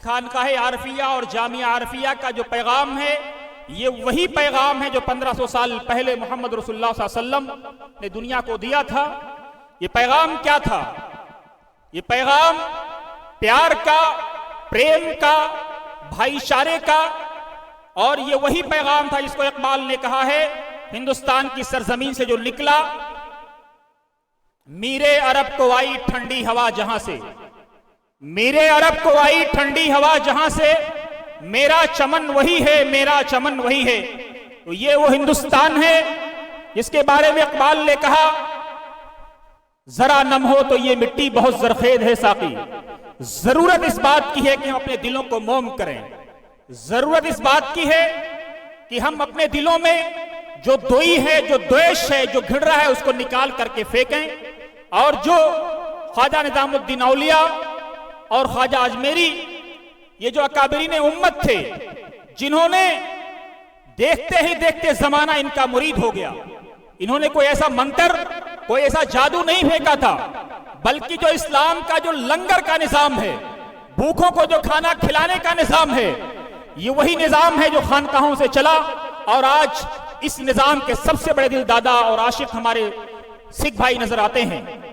खानकाहे आरफिया और जामिया आरफिया का जो पैगाम है, ये वही पैगाम है जो 1500 साल पहले मोहम्मद रसूलुल्लाह सल्लल्लाहु अलैहि वसल्लम ने दुनिया को दिया था। ये पैगाम क्या था? ये पैगाम प्यार का, प्रेम का, भाईचारे का, और ये वही पैगाम था जिसको इकबाल ने कहा है हिंदुस्तान की सरजमीन से जो निकला, मीरे अरब को आई ठंडी हवा जहां से, मेरे अरब को आई ठंडी हवा जहां से, मेरा चमन वही है, मेरा चमन वही है। तो ये वो हिंदुस्तान है जिसके बारे में इकबाल ने कहा, जरा नम हो तो ये मिट्टी बहुत जरखेज है साकी। जरूरत इस बात की है कि हम अपने दिलों को मोम करें। जरूरत इस बात की है कि हम अपने दिलों में जो दोई है, जो द्वेष है, जो घिर रहा है, उसको निकाल करके फेंकें। और जो ख्वाजा निजामुद्दीन औलिया और ख्वाजा अजमेरी, ये जो अकाबरीन उम्मत थे, जिन्होंने देखते ही देखते जमाना इनका मुरीद हो गया। इन्होंने कोई ऐसा मंत्र, कोई ऐसा जादू नहीं फेंका था, बल्कि जो इस्लाम का जो लंगर का निजाम है, भूखों को जो खाना खिलाने का निजाम है, ये वही निजाम है जो खानकाहों से चला। और आज इस निजाम के सबसे बड़े दिल दादा और आशिक हमारे सिख भाई नजर आते हैं।